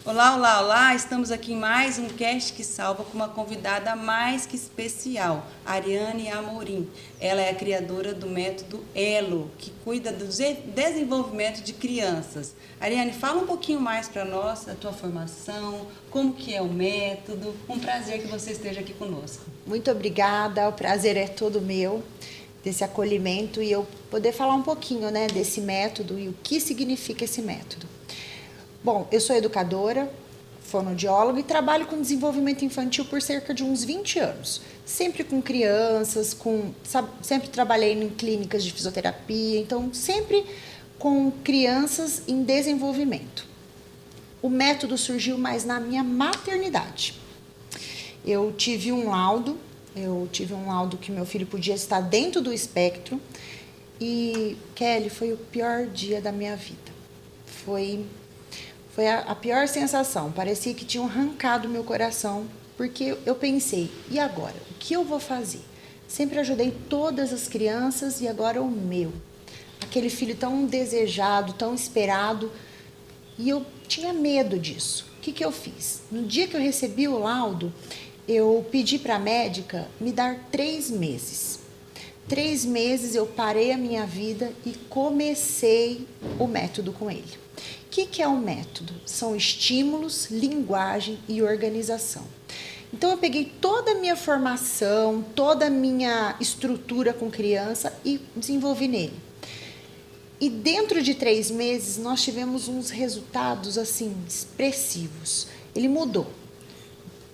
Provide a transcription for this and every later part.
Olá, olá, olá! Estamos aqui em mais um Cast que Salva com uma convidada mais que especial, Ariane Amorim. Ela é a criadora do método ELO, que cuida do desenvolvimento de crianças. Ariane, fala um pouquinho mais para nós da tua formação, como que é o método. Um prazer que você esteja aqui conosco. Muito obrigada, o prazer é todo meu, desse acolhimento e eu poder falar um pouquinho, desse método e o que significa esse método. Bom, eu sou educadora, fonoaudióloga e trabalho com desenvolvimento infantil por cerca de uns 20 anos. Sempre com crianças, sempre trabalhei em clínicas de fisioterapia, então sempre com crianças em desenvolvimento. O método surgiu mais na minha maternidade. Eu tive um laudo que meu filho podia estar dentro do espectro e, Kelly, foi o pior dia da minha vida. Foi a pior sensação, parecia que tinham arrancado meu coração, porque eu pensei, e agora? O que eu vou fazer? Sempre ajudei todas as crianças e agora o meu. Aquele filho tão desejado, tão esperado, e eu tinha medo disso. O que eu fiz? No dia que eu recebi o laudo, eu pedi para a médica me dar 3 meses. 3 meses eu parei a minha vida e comecei o método com ele. O que é o método? São estímulos, linguagem e organização. Então eu peguei toda a minha formação, toda a minha estrutura com criança e desenvolvi nele. E dentro de 3 meses nós tivemos uns resultados assim expressivos. Ele mudou.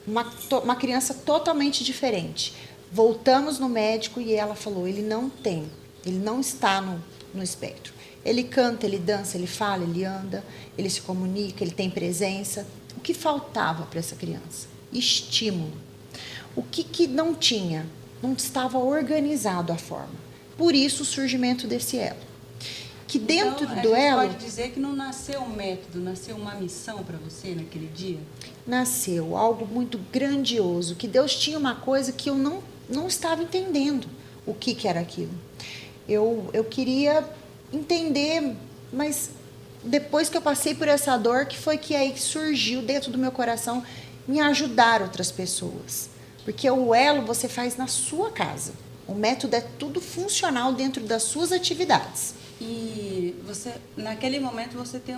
Uma criança totalmente diferente. Voltamos no médico e ela falou, ele não está no espectro. Ele canta, ele dança, ele fala, ele anda, ele se comunica, ele tem presença. O que faltava para essa criança? Estímulo. O que não tinha? Não estava organizado a forma. Por isso o surgimento desse elo. Que dentro do elo... pode dizer que não nasceu um método, nasceu uma missão para você naquele dia? Nasceu algo muito grandioso, que Deus tinha uma coisa que eu não estava entendendo o que era aquilo. Eu queria entender, mas depois que eu passei por essa dor, que foi que aí surgiu dentro do meu coração me ajudar outras pessoas. Porque o elo você faz na sua casa. O método é tudo funcional dentro das suas atividades. E você, naquele momento você tem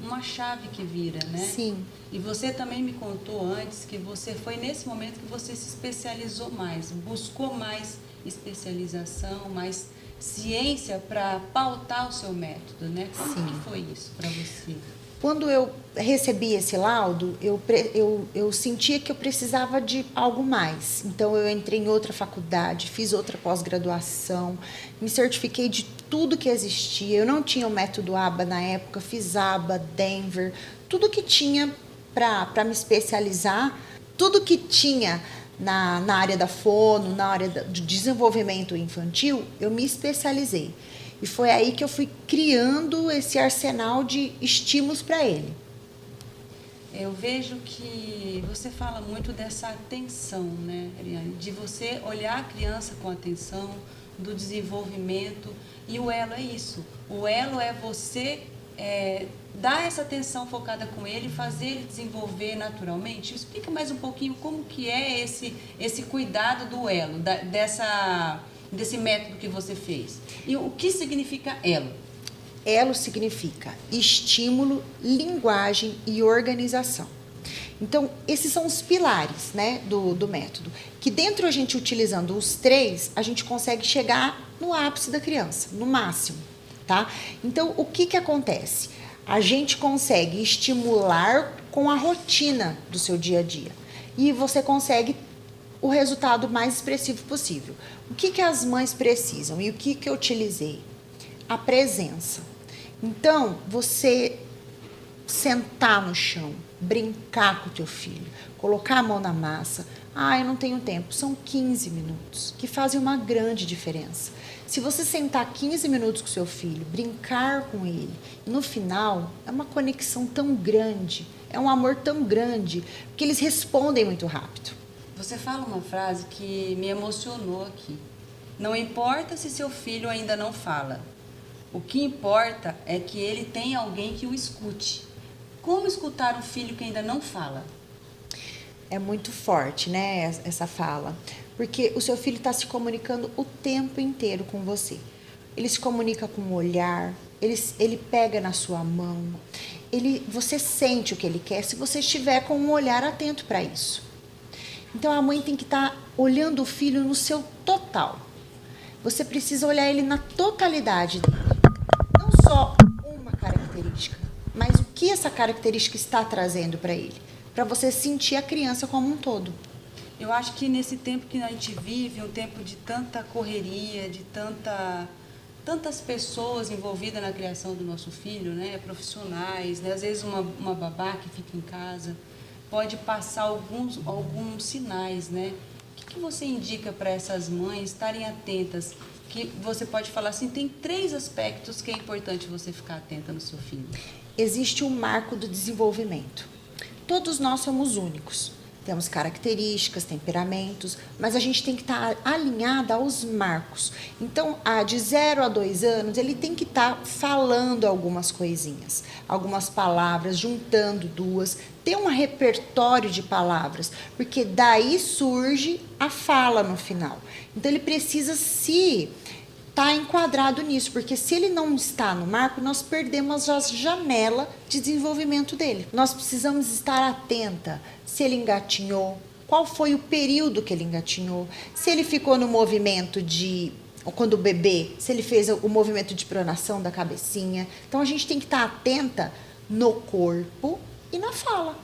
uma chave que vira, né? Sim. E você também me contou antes que foi nesse momento que você se especializou mais, buscou mais especialização, mais ciência para pautar o seu método, né? Como que foi isso para você? Quando eu recebi esse laudo, eu sentia que eu precisava de algo mais. Então, eu entrei em outra faculdade, fiz outra pós-graduação, me certifiquei de tudo que existia. Eu não tinha o método ABA na época, fiz ABA, Denver, tudo que tinha para me especializar, tudo que tinha na área da fono, na área do desenvolvimento infantil, eu me especializei. E foi aí que eu fui criando esse arsenal de estímulos para ele. Eu vejo que você fala muito dessa atenção, né, Ariane? De você olhar a criança com atenção, do desenvolvimento. E o elo é isso. O elo é você dar essa atenção focada com ele, fazer ele desenvolver naturalmente. Explica mais um pouquinho como que é esse cuidado do elo, desse método que você fez. E o que significa elo? Elo significa estímulo, linguagem e organização. Então, esses são os pilares, do método. Que dentro a gente utilizando os 3, a gente consegue chegar no ápice da criança, no máximo, tá? Então, o que acontece? A gente consegue estimular com a rotina do seu dia a dia. E você consegue o resultado mais expressivo possível. O que as mães precisam e o que eu utilizei? A presença. Então, você sentar no chão, brincar com o teu filho, colocar a mão na massa. Eu não tenho tempo. São 15 minutos que fazem uma grande diferença. Se você sentar 15 minutos com o seu filho, brincar com ele, e no final é uma conexão tão grande, é um amor tão grande, que eles respondem muito rápido. Você fala uma frase que me emocionou aqui. Não importa se seu filho ainda não fala. O que importa é que ele tenha alguém que o escute. Como escutar um filho que ainda não fala? É muito forte, né, essa fala. Porque o seu filho está se comunicando o tempo inteiro com você. Ele se comunica com o olhar, ele pega na sua mão, você sente o que ele quer se você estiver com um olhar atento para isso. Então a mãe tem que estar olhando o filho no seu total. Você precisa olhar ele na totalidade dele. Não só uma característica, mas o que essa característica está trazendo para ele. Para você sentir a criança como um todo. Eu acho que nesse tempo que a gente vive, um tempo de tanta correria, de tantas pessoas envolvidas na criação do nosso filho, né? Profissionais, né? Às vezes uma babá que fica em casa, pode passar alguns sinais, né? O que você indica para essas mães estarem atentas? Que você pode falar assim, tem 3 aspectos que é importante você ficar atenta no seu filho. Existe um marco do desenvolvimento. Todos nós somos únicos. Temos características, temperamentos, mas a gente tem que estar alinhada aos marcos. Então, de 0 a 2 anos, ele tem que estar falando algumas coisinhas, algumas palavras, juntando 2, ter um repertório de palavras, porque daí surge a fala no final. Então, ele precisa está enquadrado nisso, porque se ele não está no marco, nós perdemos a janela de desenvolvimento dele. Nós precisamos estar atenta se ele engatinhou, qual foi o período que ele engatinhou, se ele ficou no movimento quando o bebê, se ele fez o movimento de pronação da cabecinha. Então a gente tem que estar atenta no corpo e na fala.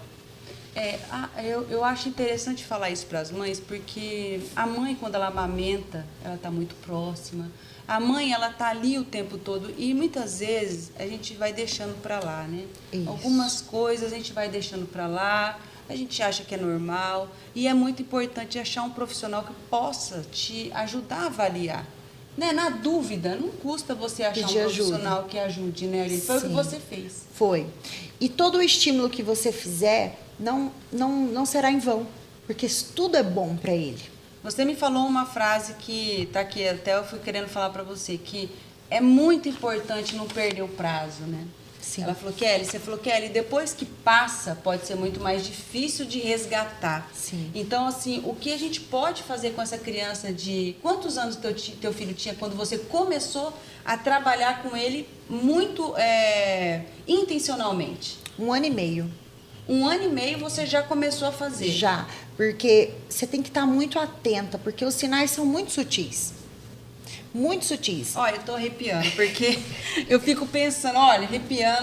Eu acho interessante falar isso para as mães, porque a mãe, quando ela amamenta, ela está muito próxima. A mãe, ela está ali o tempo todo e muitas vezes a gente vai deixando para lá, né? Isso. Algumas coisas a gente vai deixando para lá, a gente acha que é normal e é muito importante achar um profissional que possa te ajudar a avaliar. Né? Na dúvida, não custa você achar um profissional que ajude, né, Ariane? Foi o que você fez. Foi. E todo o estímulo que você fizer não será em vão, porque tudo é bom para ele. Você me falou uma frase que está aqui, até eu fui querendo falar para você, que é muito importante não perder o prazo, né? Sim. Ela falou, você falou, Kelly, depois que passa, pode ser muito mais difícil de resgatar. Sim. Então, assim, o que a gente pode fazer com essa criança de... Quantos anos teu filho tinha quando você começou a trabalhar com ele muito intencionalmente? 1 ano e meio. 1 ano e meio você já começou a fazer? Já, porque você tem que estar muito atenta, porque os sinais são muito sutis. Muito sutis. Olha, eu tô arrepiando, porque eu fico pensando,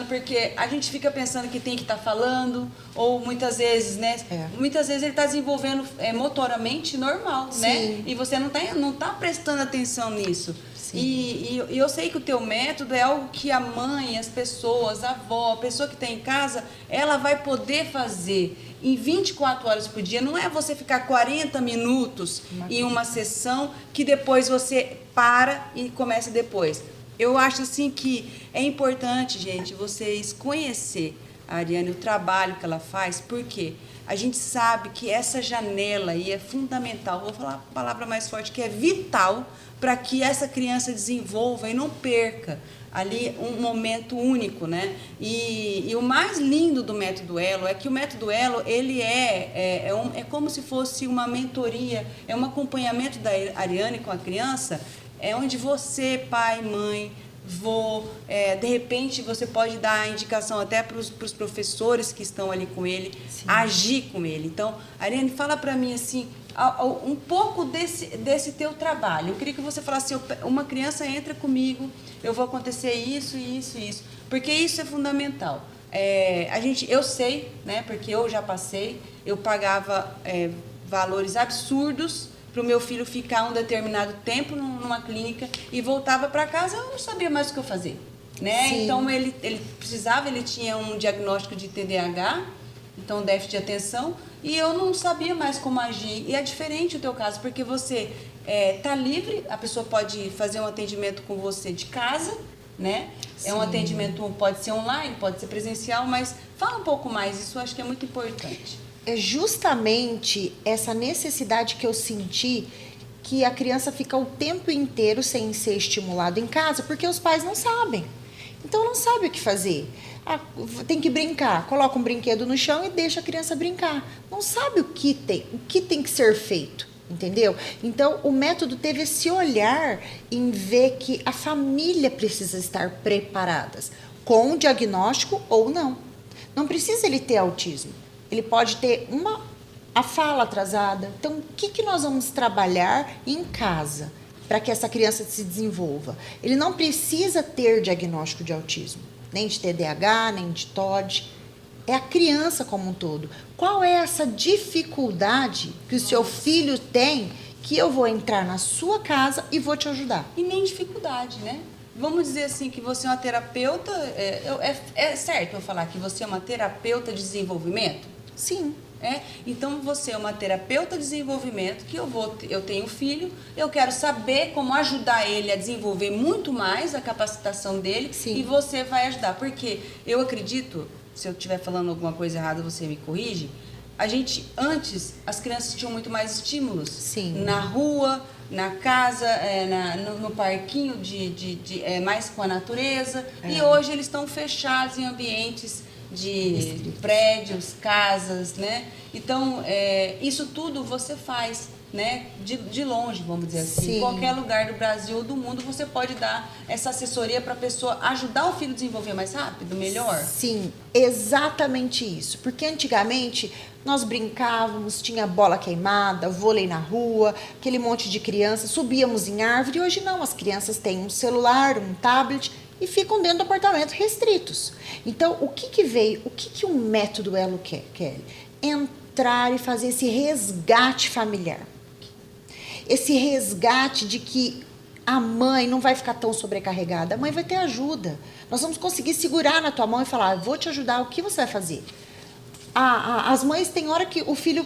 porque a gente fica pensando que tem que estar falando, ou muitas vezes, né? Muitas vezes ele está desenvolvendo motoramente normal, Sim. né? E você não tá prestando atenção nisso. E eu sei que o teu método é algo que a mãe, as pessoas, a avó, a pessoa que está em casa, ela vai poder fazer em 24 horas por dia. Não é você ficar 40 minutos em uma sessão que depois você para e começa depois. Eu acho assim que é importante, gente, vocês conhecer a Ariane, o trabalho que ela faz, porque a gente sabe que essa janela aí é fundamental. Vou falar a palavra mais forte, que é vital para que essa criança desenvolva e não perca ali um momento único, né? E o mais lindo do Método Elo é que o Método Elo, ele é como se fosse uma mentoria, é um acompanhamento da Ariane com a criança, onde você, pai, mãe, de repente você pode dar a indicação até para os professores que estão ali com ele, sim, agir com ele. Então, Ariane, fala para mim assim, um pouco desse teu trabalho. Eu queria que você falasse, uma criança entra comigo, eu vou acontecer isso, isso, isso, porque isso é fundamental. Eu sei, né, porque eu já passei, eu pagava valores absurdos para o meu filho ficar um determinado tempo numa clínica e voltava para casa, eu não sabia mais o que eu fazer, né? Sim. Então ele tinha um diagnóstico de TDAH, então déficit de atenção, e eu não sabia mais como agir. E é diferente o teu caso, porque você tá livre, a pessoa pode fazer um atendimento com você de casa, né? Sim. É um atendimento, pode ser online, pode ser presencial, mas fala um pouco mais, isso eu acho que é muito importante. É justamente essa necessidade que eu senti, que a criança fica o tempo inteiro sem ser estimulado em casa, porque os pais não sabem. Então, não sabe o que fazer. Ah, tem que brincar. Coloca um brinquedo no chão e deixa a criança brincar. Não sabe o que tem que ser feito. Entendeu? Então, o método teve esse olhar em ver que a família precisa estar preparadas, com o diagnóstico ou não. Não precisa ele ter autismo. Ele pode ter a fala atrasada. Então, o que nós vamos trabalhar em casa para que essa criança se desenvolva? Ele não precisa ter diagnóstico de autismo, nem de TDAH, nem de TOD. É a criança como um todo. Qual é essa dificuldade que o seu filho tem que eu vou entrar na sua casa e vou te ajudar? E nem dificuldade, né? Vamos dizer assim que você é uma terapeuta, é certo eu falar que você é uma terapeuta de desenvolvimento? Sim. Então você é uma terapeuta de desenvolvimento que eu tenho um filho, eu quero saber como ajudar ele a desenvolver muito mais a capacitação dele. Sim. E você vai ajudar, porque eu acredito, se eu estiver falando alguma coisa errada você me corrige, antes as crianças tinham muito mais estímulos. Sim. Na rua, na casa, no parquinho, mais com a natureza, e hoje eles estão fechados em ambientes de prédios, casas, né? Então, isso tudo você faz, né? De longe, vamos dizer assim. Sim. Em qualquer lugar do Brasil ou do mundo, você pode dar essa assessoria para a pessoa ajudar o filho a desenvolver mais rápido, melhor? Sim, exatamente isso. Porque antigamente nós brincávamos, tinha bola queimada, vôlei na rua, aquele monte de crianças, subíamos em árvore. E hoje não, as crianças têm um celular, um tablet e ficam dentro do apartamento restritos. Então, o que veio? O que um método Elo quer, Kelly? Entrar e fazer esse resgate familiar. Esse resgate de que a mãe não vai ficar tão sobrecarregada, a mãe vai ter ajuda. Nós vamos conseguir segurar na tua mão e falar, vou te ajudar, o que você vai fazer? As mães têm hora que o filho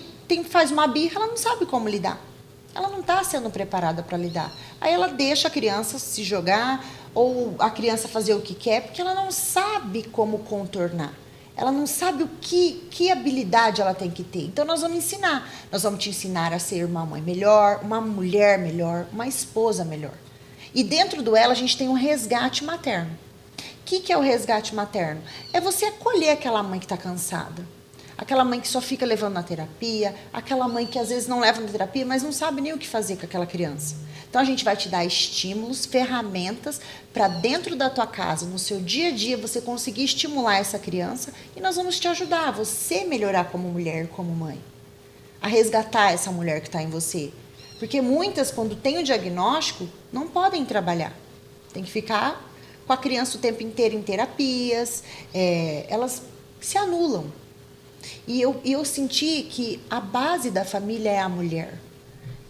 faz uma birra, ela não sabe como lidar. Ela não está sendo preparada para lidar. Aí ela deixa a criança se jogar ou a criança fazer o que quer, porque ela não sabe como contornar. Ela não sabe que habilidade ela tem que ter. Então, nós vamos ensinar. Nós vamos te ensinar a ser uma mãe melhor, uma mulher melhor, uma esposa melhor. E dentro do Elo, a gente tem um resgate materno. O que é o resgate materno? É você acolher aquela mãe que está cansada. Aquela mãe que só fica levando na terapia, aquela mãe que às vezes não leva na terapia, mas não sabe nem o que fazer com aquela criança. Então, a gente vai te dar estímulos, ferramentas para dentro da tua casa, no seu dia a dia, você conseguir estimular essa criança e nós vamos te ajudar a você melhorar como mulher, como mãe. A resgatar essa mulher que está em você. Porque muitas, quando têm o diagnóstico, não podem trabalhar. Tem que ficar com a criança o tempo inteiro em terapias, elas se anulam. E eu senti que a base da família é a mulher.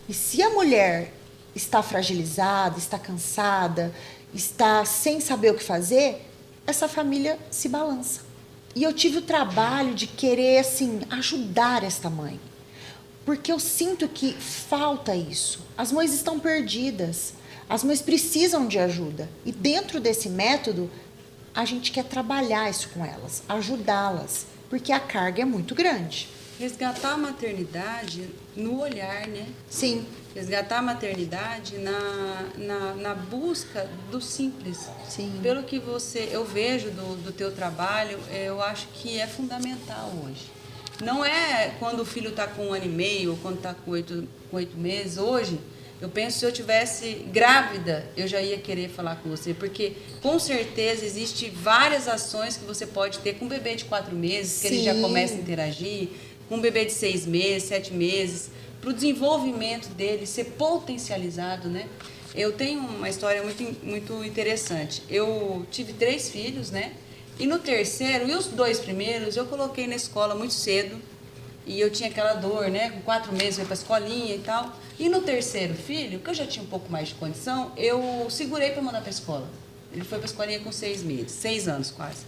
E se a mulher está fragilizada, está cansada, está sem saber o que fazer, essa família se balança. E eu tive o trabalho de querer, assim, ajudar esta mãe. Porque eu sinto que falta isso. As mães estão perdidas. As mães precisam de ajuda. E dentro desse método, a gente quer trabalhar isso com elas, ajudá-las. Porque a carga é muito grande. Resgatar a maternidade no olhar, né? Sim. Resgatar a maternidade na busca do simples. Sim. Pelo que eu vejo do teu trabalho, eu acho que é fundamental hoje. Não é quando o filho está com 1 ano e meio, ou quando está com 8 meses. Hoje, eu penso que se eu tivesse grávida, eu já ia querer falar com você, porque com certeza existe várias ações que você pode ter com um bebê de 4 meses, que ele já começa a interagir, com um bebê de 6 meses, 7 meses, para o desenvolvimento dele ser potencializado, né? Eu tenho uma história muito interessante. Eu tive 3 filhos, né? E no terceiro, e os 2 primeiros, eu coloquei na escola muito cedo, e eu tinha aquela dor, né? Com 4 meses eu ia para a escolinha e tal. E no terceiro filho, que eu já tinha um pouco mais de condição, eu segurei para mandar para a escola. Ele foi para a escolinha com 6 meses, 6 anos quase.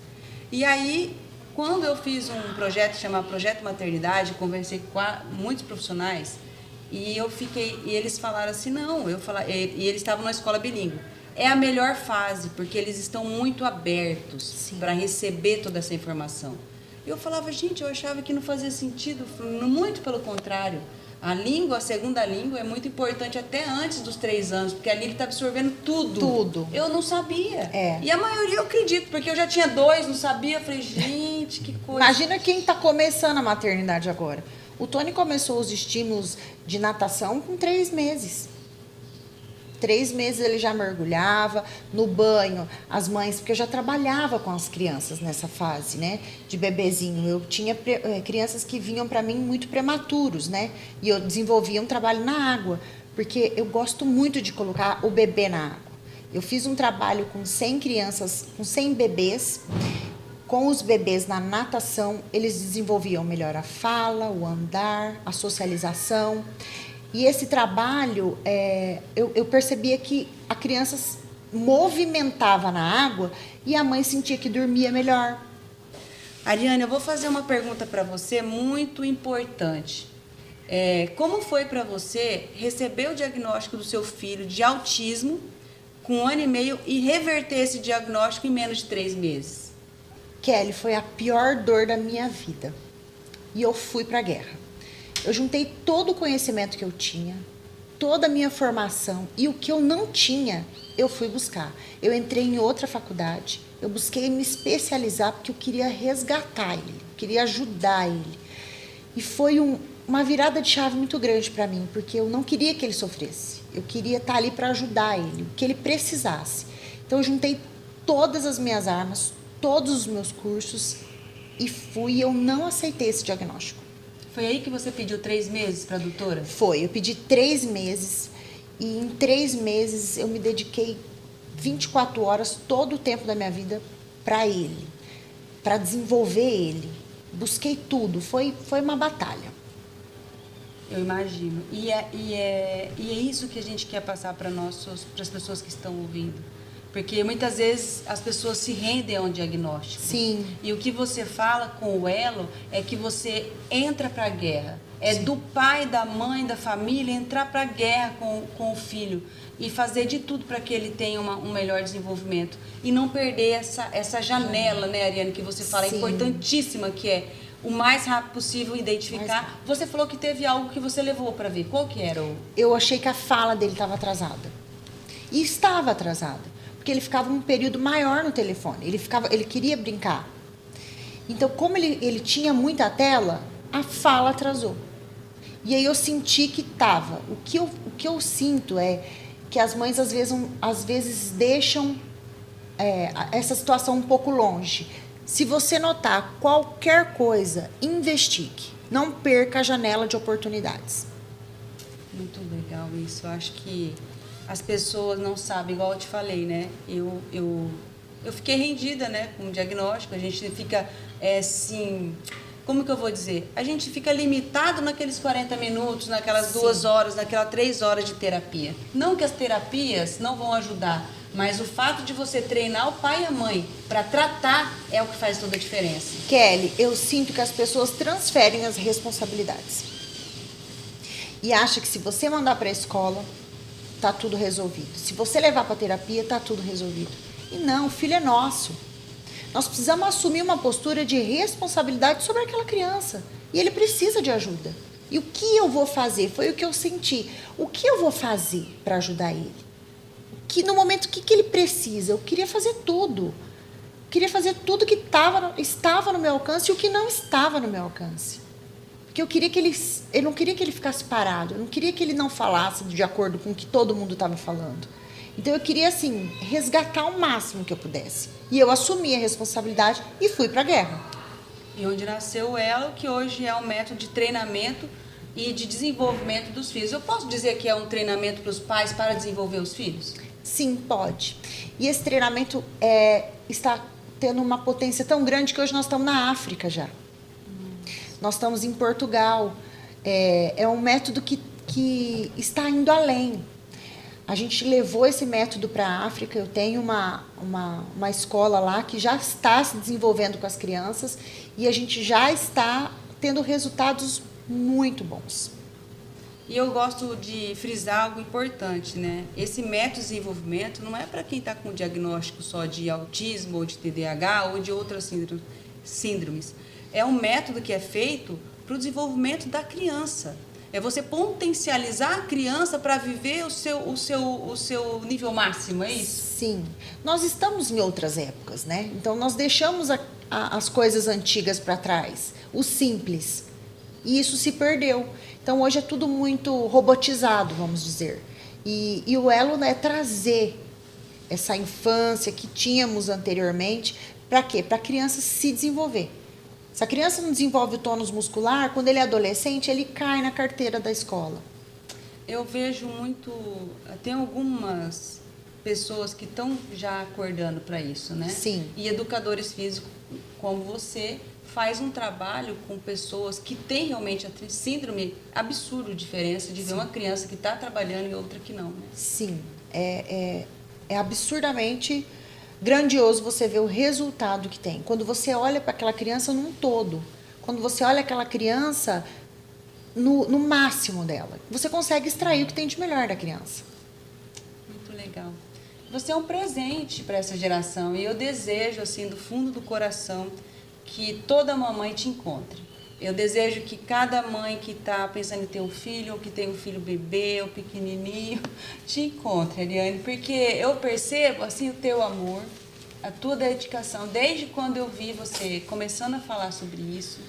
E aí, quando eu fiz um projeto chamado Projeto Maternidade, conversei com muitos profissionais, e eles falaram assim, e eles estavam na escola bilíngue. É a melhor fase, porque eles estão muito abertos para receber toda essa informação. Eu falava, gente, eu achava que não fazia sentido, muito pelo contrário. A língua, a segunda língua, é muito importante até antes dos 3 anos, porque é ali que está absorvendo tudo. Tudo. Eu não sabia. É. E a maioria eu acredito, porque eu já tinha 2, não sabia. Eu falei, gente, que coisa. Imagina quem está começando a maternidade agora. O Tony começou os estímulos de natação com 3 meses. 3 meses ele já mergulhava no banho, as mães, porque eu já trabalhava com as crianças nessa fase, né, de bebezinho. Eu tinha crianças que vinham para mim muito prematuros, né, e eu desenvolvia um trabalho na água, porque eu gosto muito de colocar o bebê na água. Eu fiz um trabalho com 100 crianças, com 100 bebês. Com os bebês na natação, eles desenvolviam melhor a fala, o andar, a socialização. E esse trabalho, eu percebia que a criança movimentava na água e a mãe sentia que dormia melhor. Ariane, eu vou fazer uma pergunta para você muito importante. Como foi para você receber o diagnóstico do seu filho de autismo com 1 ano e meio e reverter esse diagnóstico em menos de 3 meses? Kelly, foi a pior dor da minha vida. E eu fui para a guerra. Eu juntei todo o conhecimento que eu tinha, toda a minha formação, e o que eu não tinha, eu fui buscar. Eu entrei em outra faculdade, eu busquei me especializar porque eu queria resgatar ele, eu queria ajudar ele. E foi uma virada de chave muito grande para mim, porque eu não queria que ele sofresse. Eu queria estar ali para ajudar ele, o que ele precisasse. Então eu juntei todas as minhas armas, todos os meus cursos e eu não aceitei esse diagnóstico. Foi aí que você pediu 3 meses para a doutora? Foi, eu pedi 3 meses e em 3 meses eu me dediquei 24 horas, todo o tempo da minha vida para ele, para desenvolver ele. Busquei tudo, foi uma batalha. Eu imagino. E é isso que a gente quer passar para as pessoas que estão ouvindo. Porque muitas vezes as pessoas se rendem a um diagnóstico. Sim. E o que você fala com o elo é que você entra para a guerra. É Sim. do pai, da mãe, da família entrar para a guerra com o filho e fazer de tudo para que ele tenha um melhor desenvolvimento. E não perder essa janela, né, Ariane, que você fala, Sim. importantíssima, que é o mais rápido possível identificar. Você falou que teve algo que você levou para ver. Qual que era? Eu achei que a fala dele estava atrasada. E estava atrasada. Porque ele ficava um período maior no telefone. Ele queria brincar. Então, como ele tinha muita tela, a fala atrasou. E aí eu senti que estava. O que eu sinto é que as mães, às vezes deixam essa situação um pouco longe. Se você notar qualquer coisa, investigue. Não perca a janela de oportunidades. Muito legal isso. Eu acho que as pessoas não sabem, igual eu te falei, né? Eu fiquei rendida, né, com o diagnóstico. A gente fica, assim, como que eu vou dizer? A gente fica limitado naqueles 40 minutos, naquelas Sim. 2 horas, naquelas 3 horas de terapia. Não que as terapias não vão ajudar, mas o fato de você treinar o pai e a mãe para tratar é o que faz toda a diferença. Kelly, eu sinto que as pessoas transferem as responsabilidades. E acha que se você mandar para a escola, tá tudo resolvido. Se você levar para terapia, tá tudo resolvido. E não, o filho é nosso. Nós precisamos assumir uma postura de responsabilidade sobre aquela criança. E ele precisa de ajuda. E o que eu vou fazer? Foi o que eu senti. O que eu vou fazer para ajudar ele? No momento, o que ele precisa? Eu queria fazer tudo. Eu queria fazer tudo que estava no meu alcance e o que não estava no meu alcance. Porque eu não queria que ele ficasse parado, eu não queria que ele não falasse de acordo com o que todo mundo estava falando. Então eu queria, assim, resgatar o máximo que eu pudesse. E eu assumi a responsabilidade e fui para a guerra. E onde nasceu o ELO, que hoje é um método de treinamento e de desenvolvimento dos filhos. Eu posso dizer que é um treinamento para os pais para desenvolver os filhos? Sim, pode. E esse treinamento está tendo uma potência tão grande que hoje nós estamos na África já. Nós estamos em Portugal. É um método que está indo além. A gente levou esse método para a África. Eu tenho uma escola lá que já está se desenvolvendo com as crianças e a gente já está tendo resultados muito bons. E eu gosto de frisar algo importante, né? Esse método de desenvolvimento não é para quem está com diagnóstico só de autismo ou de TDAH ou de outras síndromes. É um método que é feito para o desenvolvimento da criança. É você potencializar a criança para viver o seu nível máximo, é isso? Sim. Nós estamos em outras épocas, né? Então, nós deixamos as coisas antigas para trás, o simples. E isso se perdeu. Então, hoje é tudo muito robotizado, vamos dizer. E o elo é trazer essa infância que tínhamos anteriormente, para quê? Para a criança se desenvolver. Se a criança não desenvolve o tônus muscular, quando ele é adolescente, ele cai na carteira da escola. Eu vejo muito, tem algumas pessoas que estão já acordando para isso, né? Sim. E educadores físicos como você faz um trabalho com pessoas que têm realmente a síndrome absurda diferença de ver uma criança que está trabalhando e outra que não, né? Sim, é absurdamente grandioso você ver o resultado que tem. Quando você olha para aquela criança num todo, quando você olha aquela criança no máximo dela, você consegue extrair o que tem de melhor da criança. Muito legal. Você é um presente para essa geração e eu desejo, assim, do fundo do coração, que toda mamãe te encontre. Eu desejo que cada mãe que está pensando em ter um filho, ou que tem um filho bebê, ou pequenininho, te encontre, Ariane, porque eu percebo, assim, o teu amor, a tua dedicação, desde quando eu vi você começando a falar sobre isso.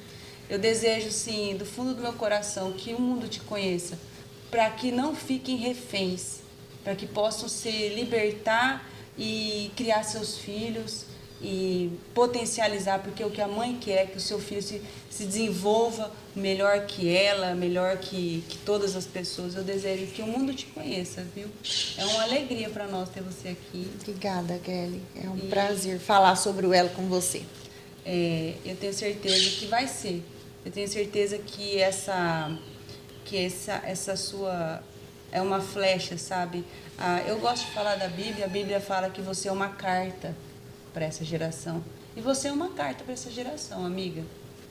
Eu desejo, sim, do fundo do meu coração, que o mundo te conheça, para que não fiquem reféns, para que possam se libertar e criar seus filhos e potencializar, porque o que a mãe quer é que o seu filho se desenvolva melhor que ela, melhor que todas as pessoas. Eu desejo que o mundo te conheça, viu? É uma alegria para nós ter você aqui. Obrigada, Kelly. É um prazer falar sobre o elo com você. Eu tenho certeza que vai ser. Eu tenho certeza que essa sua é uma flecha, sabe? Eu gosto de falar da Bíblia. A Bíblia fala que você é uma carta para essa geração. E você é uma carta para essa geração, amiga.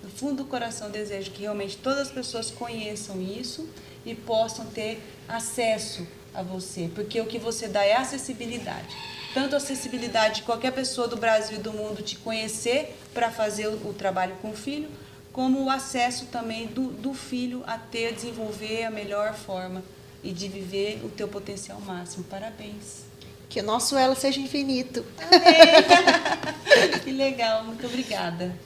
No fundo do coração, eu desejo que realmente todas as pessoas conheçam isso e possam ter acesso a você, porque o que você dá é acessibilidade. Tanto a acessibilidade de qualquer pessoa do Brasil e do mundo te conhecer para fazer o trabalho com o filho, como o acesso também do filho a desenvolver a melhor forma e de viver o teu potencial máximo. Parabéns. Que o nosso elo seja infinito. Amém. Que legal, muito obrigada.